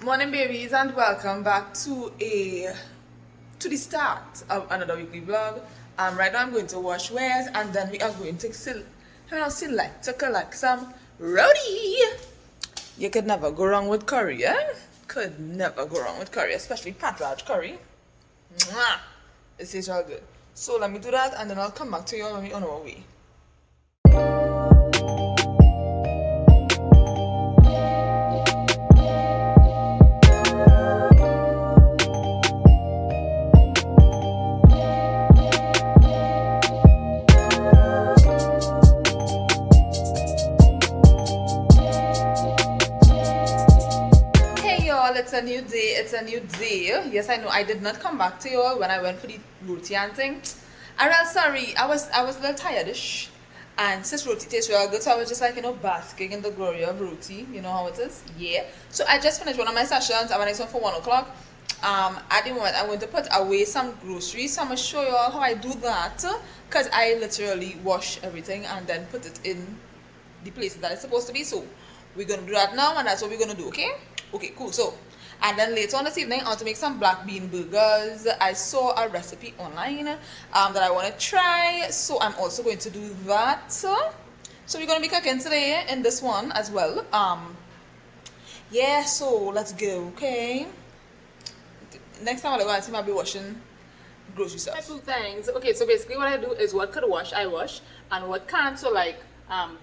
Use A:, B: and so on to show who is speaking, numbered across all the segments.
A: Morning babies, and welcome back to the start of another weekly vlog. Right now I'm going to wash wares, and then we are going to collect some roti. You could never go wrong with curry, eh? Could never go wrong with curry, especially Patwaj curry. Mwah! It tastes all good. So let me do that, and then I'll come back to you when we're on our way. It's a new day, it's a new day. Yes, I know I did not come back to you all when I went for the roti and thing. I'm real sorry, I was a little tired-ish, and since roti tastes real good, so I was just like, basking in the glory of roti. You know how it is? Yeah. So I just finished one of my sessions. I went on for 1 o'clock. At the moment I'm going to put away some groceries, so I'm going to show you all how I do that, because I literally wash everything and then put it in the places that it's supposed to be. So we're going to do that now, and that's what we're going to do. Okay, cool. So, and then later on this evening, I want to make some black bean burgers. I saw a recipe online that I want to try, so I'm also going to do that. So we're going to be cooking today in this one as well. Yeah, so let's go, okay? Next time I'll go and see, I'll be washing grocery stuff.
B: I do things. Okay, so basically what I do is what could wash, I wash, and what can't, so like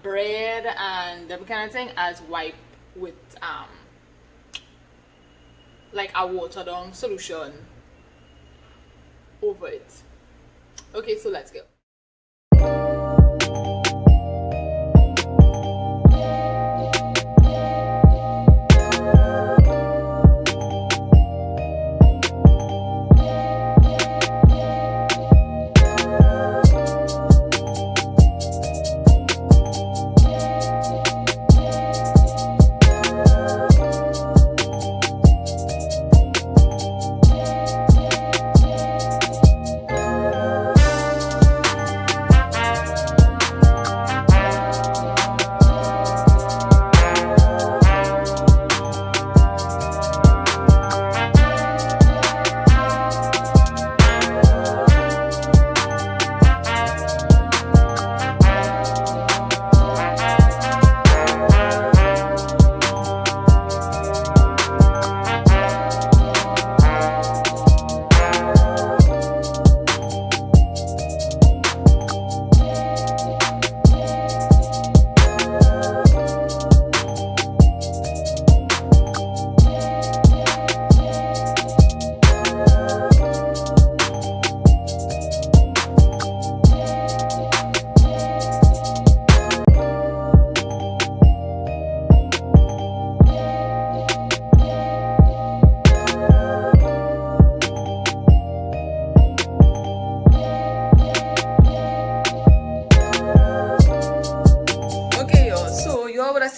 B: bread and them kind of thing, as wipe with like a watered down solution over it. Okay, so let's go.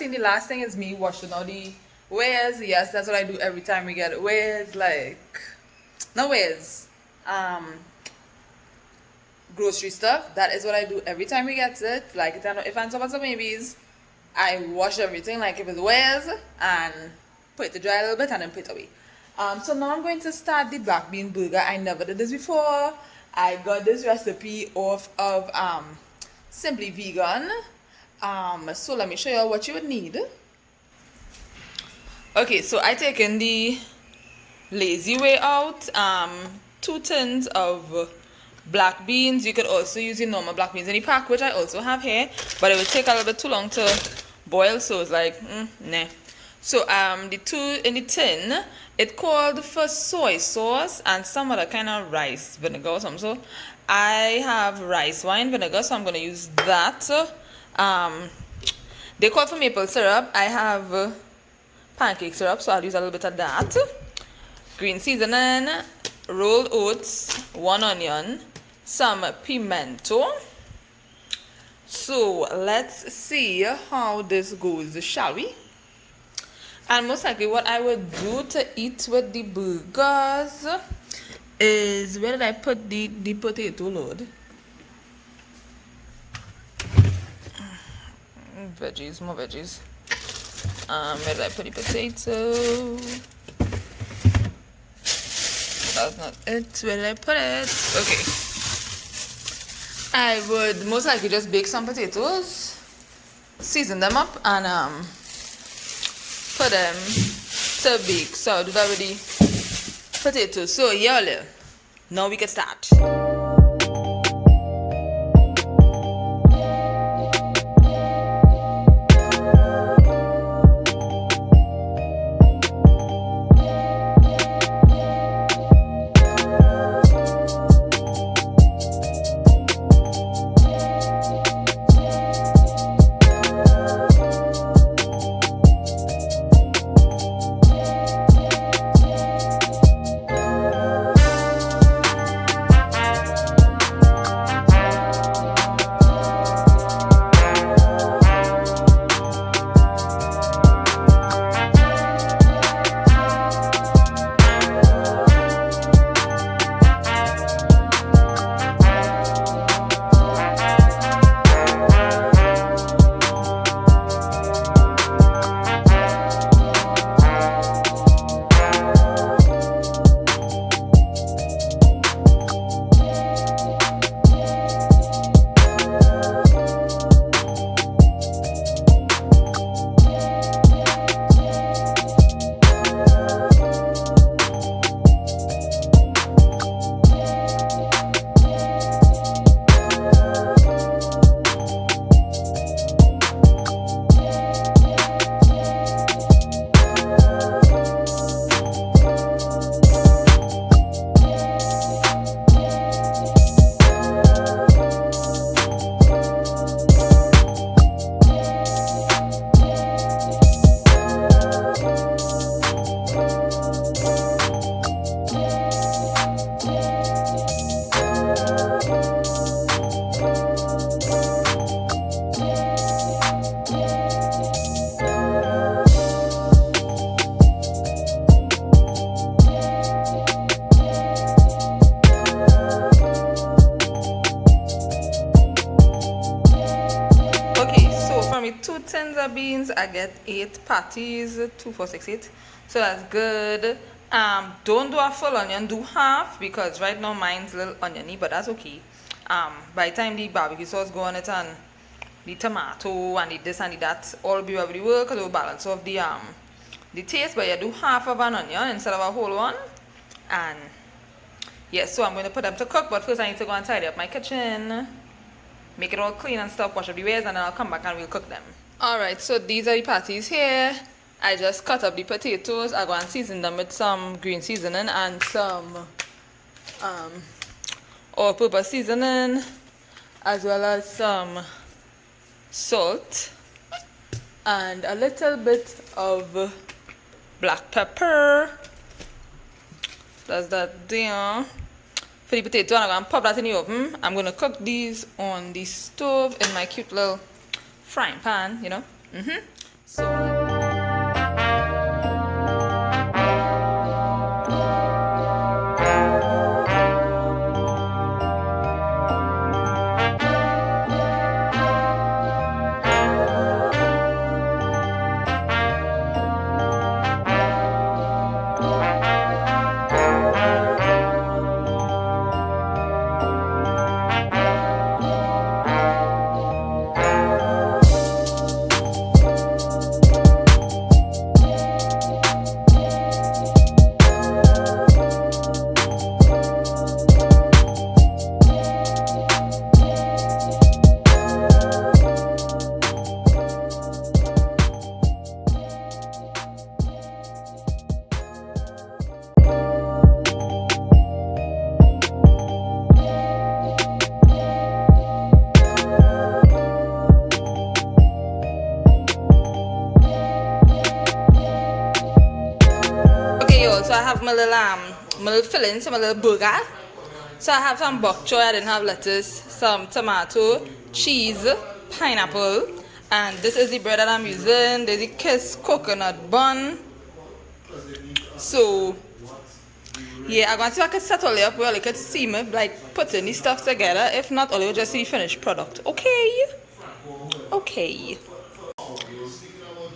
A: The last thing is me washing all the wares. Yes, that's what I do every time we get wares, like no wares, grocery stuff. That is what I do every time we get it. Like if I'm talking about babies, I wash everything, like if it's wares, and put it to dry a little bit and then put it away. So now I'm going to start the black bean burger. I never did this before. I got this recipe off of Simply Vegan. So let me show you what you would need. Okay, so I taken the lazy way out, 2 tins of black beans. You could also use the normal black beans in the pack, which I also have here, but it would take a little bit too long to boil, so it's like nah. So the 2 in the tin, it called for soy sauce and some other kind of rice vinegar or something. So I have rice wine vinegar, so I'm going to use that. They call for maple syrup. I have pancake syrup, so I'll use a little bit of that. Green seasoning, rolled oats, 1 onion, some pimento. So let's see how this goes, shall we? And most likely what I would do to eat with the burgers is, where did I put the potato load? Veggies, more veggies. Where did I put the potato? That's not it. Where did I put it? Okay. I would most likely just bake some potatoes, season them up, and put them to bake. So I'll do that with the potatoes. So yeah, now we can start. Tins of beans, I get 8 patties, 2, 4, 6, 8. So that's good. Don't do a full onion, do half, because right now mine's a little oniony, but that's okay. By the time the barbecue sauce go on it and the tomato and the this and the that all be really well, because it will balance off the taste. But you do half of an onion instead of a whole one. And yes, so I'm going to put them to cook, but first I need to go and tidy up my kitchen, make it all clean and stuff, wash up the ways, and then I'll come back and we'll cook them. Alright, so these are the patties here. I just cut up the potatoes. I go and season them with some green seasoning and some all-purpose seasoning, as well as some salt and a little bit of black pepper. That's that there. For the potato, and I'm going to pop that in the oven. I'm going to cook these on the stove in my cute little frying pan, you know. So so I have my little fillings, my little burger. So I have some bok choy, I didn't have lettuce, some tomato, cheese, pineapple, and this is the bread that I'm using. There's the Kiss coconut bun. So Yeah, I'm going to see if I could set all it up where you could see me like putting these stuff together. If not, all you just see finished product. Okay. Okay.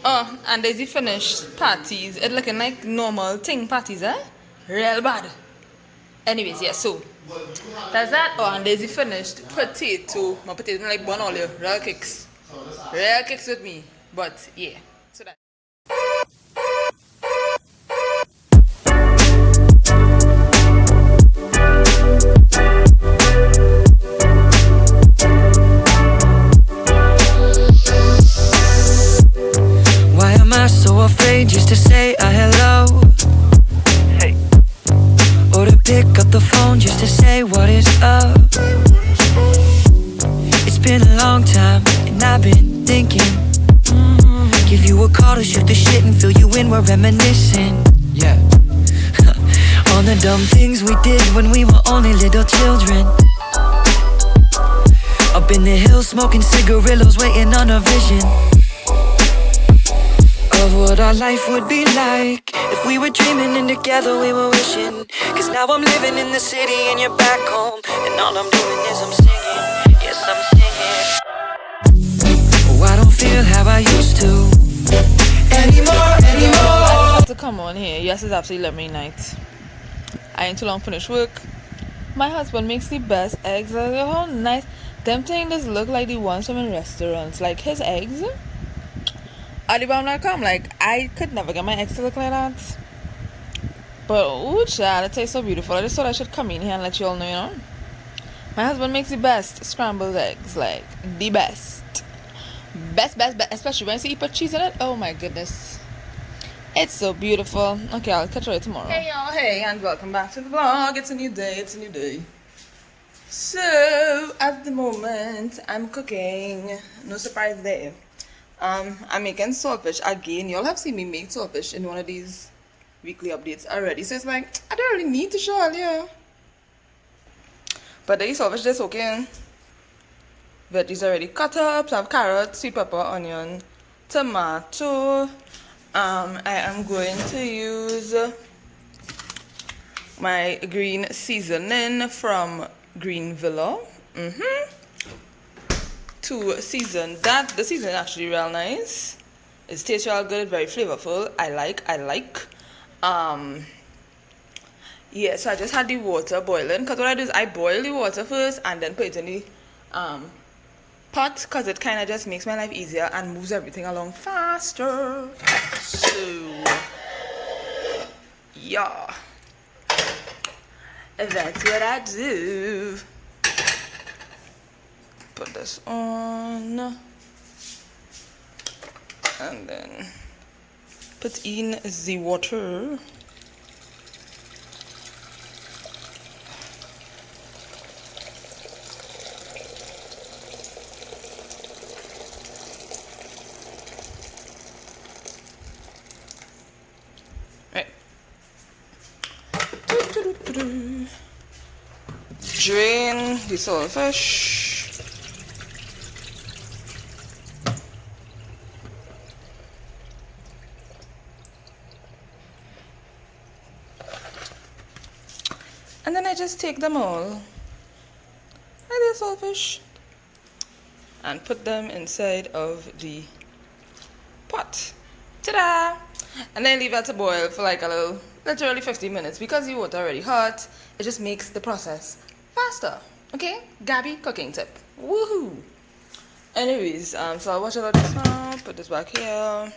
A: Oh, and there's the finished patties. It looking like normal thing patties, eh? Real bad. Anyways, yeah, so that's that. Oh, and there's the finished potato. My potato like bun all your real cakes. Real cakes with me. But yeah. So that.
C: Why am I so afraid just to say a hello? Hey. Or to pick up the phone just to say what is up? It's been a long time and I've been thinking, give you a call to shoot the shit and fill you in, we're reminiscing. Yeah. On the dumb things we did when we were only little children. Up in the hills smoking cigarillos, waiting on a vision of what our life would be like if we were dreaming and together we were wishing. Cause now I'm living in the city and you're back home, and all I'm doing is I'm singing. Yes, I'm singing. Oh, I don't feel how I used to anymore.
A: To come on here. Yes, it's absolutely lovely night. I ain't too long finished work. My husband makes the best eggs. Like, how nice. Them things just look like the ones from in restaurants. Like his eggs. Alibam.com. Like I could never get my eggs to look like that. But ooh, child, it tastes so beautiful. I just thought I should come in here and let you all know, you know. My husband makes the best scrambled eggs. Like the best. Best. Especially when you put cheese in it. Oh my goodness. It's so beautiful. Okay, I'll catch you tomorrow. Hey y'all, hey, and welcome back to the vlog. It's a new day, So, at the moment, I'm cooking. No surprise there. I'm making saltfish again. Y'all have seen me make saltfish in one of these weekly updates already. So it's like, I don't really need to show all you. But the saltfish just okay. Veggies already cut up. So I have carrot, sweet pepper, onion, tomato. I am going to use my green seasoning from Green Villa to season that. The seasoning is actually real nice. It tastes real good, very flavorful. I like. Yeah, so I just had the water boiling, because what I do is I boil the water first and then put it in the pot, because it kind of just makes my life easier and moves everything along faster. So yeah, that's what I do. Put this on and then put in the water. Drain the saltfish. And then I just take them all, like the saltfish, and put them inside of the pot. Ta-da! And then leave that to boil for like a little, literally 15 minutes, because the water already hot. It just makes the process faster. Okay, Gabby cooking tip. Woohoo! Anyways, so I'll wash it out this now. Put this back here.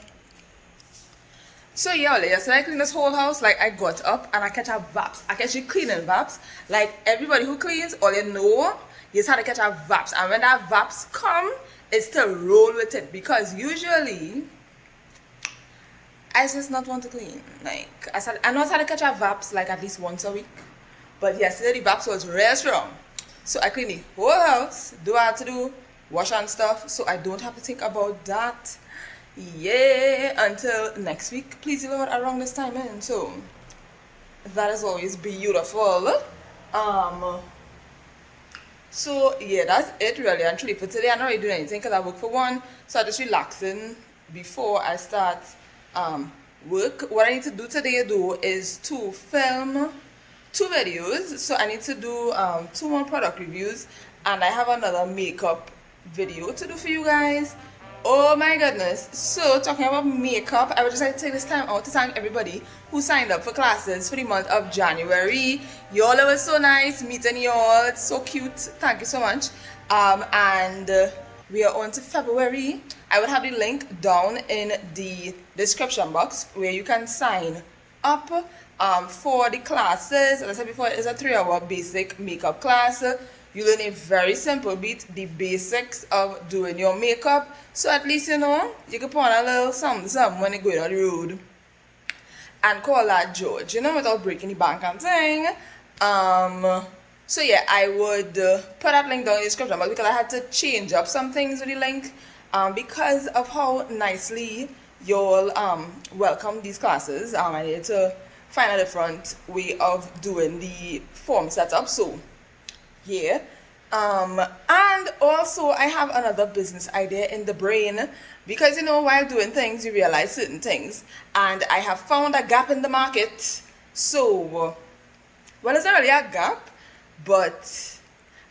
A: So yeah, so I clean this whole house. Like I got up and I catch a vaps. I catch you cleaning vaps. Like everybody who cleans, all you know, you just have to catch a vaps. And when that vaps come, it's to roll with it, because usually I just not want to clean. Like I know how to catch a vaps like at least once a week. But yesterday the vaps was real strong. So I clean the whole house, do what I have to do, wash and stuff, so I don't have to think about that. Yeah, until next week, please Lord, around this time. And so that is always beautiful. So yeah, that's it really and truly for today. I'm not really doing anything because I work for one, so I'm just relaxing before I start work. What I need to do today though is to film 2 videos. So I need to do 2 more product reviews, and I have another makeup video to do for you guys. Oh my goodness. So talking about makeup, I would just like to take this time out to thank everybody who signed up for classes for the month of January. Y'all were so nice meeting y'all. It's so cute. Thank you so much. And we are on to February. I will have the link down in the description box where you can sign up for the classes. As I said before, it's a 3-hour basic makeup class. You learn a very simple bit, the basics of doing your makeup. So at least, you know, you can put on a little something when you go on the road and call that George, you know, without breaking the bank and thing. So yeah, I would put that link down in the description box because I had to change up some things with the link because of how nicely y'all welcome these classes. I needed to find a different way of doing the form setup. So yeah, and also I have another business idea in the brain because, you know, while doing things you realize certain things, and I have found a gap in the market. So well, it's not really a gap, but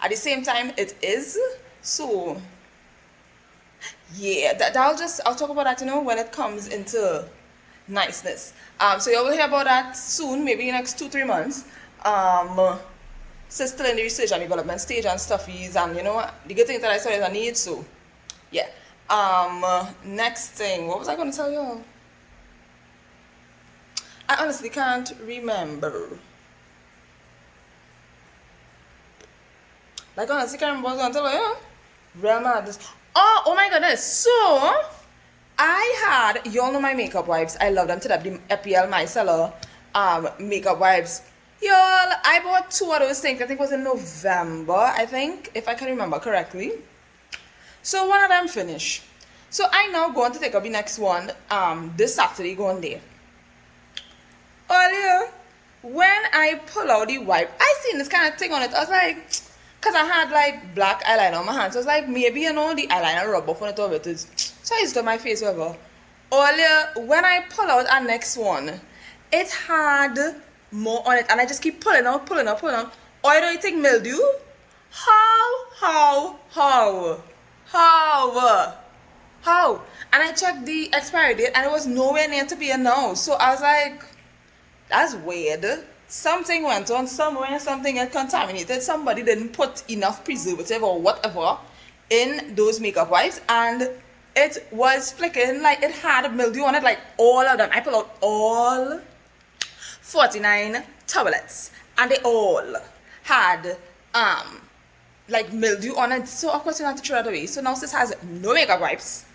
A: at the same time it is. So yeah, I'll talk about that, you know, when it comes into niceness. So you will hear about that soon, maybe in the next 2-3 months. So still in the research and development stage and stuffies, and you know the good thing that I saw is a need. So yeah. Next thing, what was I going to tell you? I honestly can't remember. Like, honestly can't remember what I was going to tell you. Real madness. Oh my goodness. So I had, y'all know my makeup wipes. I love them to death. The EPL micellar makeup wipes. Y'all, I bought 2 of those things. I think it was in November, I think, if I can remember correctly. So one of them finished. So I now going to take up the next one this Saturday, going there. Earlier, when I pull out the wipe, I seen this kind of thing on it. I was like, because I had like black eyeliner on my hands. So I was like, maybe, you know, the eyeliner rub off on it, or it is. So I used it on my face, whatever. Earlier, when I pull out our next one, it had more on it, and I just keep pulling out. Or do you think mildew? How? And I checked the expiry date, and it was nowhere near to be a no. So I was like, that's weird. Something went on somewhere, something got contaminated. Somebody didn't put enough preservative or whatever in those makeup wipes, and it was flicking like it had mildew on it, like all of them. I pulled out all 49 towelettes, and they all had like mildew on it. So of course you have to throw it away. So now sis has no makeup wipes.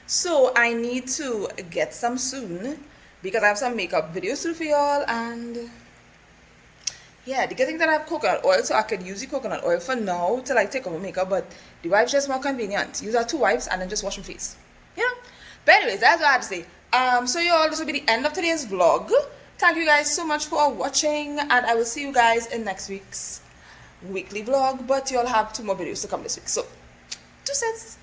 A: So I need to get some soon because I have some makeup videos to do for y'all. And yeah, the good thing that I have coconut oil, so I could use the coconut oil for now to like take over makeup, but the wipes just more convenient. Use our 2 wipes and then just wash your face, you know. But anyways, that's what I had to say. So y'all, this will be the end of today's vlog. Thank you guys so much for watching, and I will see you guys in next week's weekly vlog. But y'all have 2 more videos to come this week. So, 2 cents.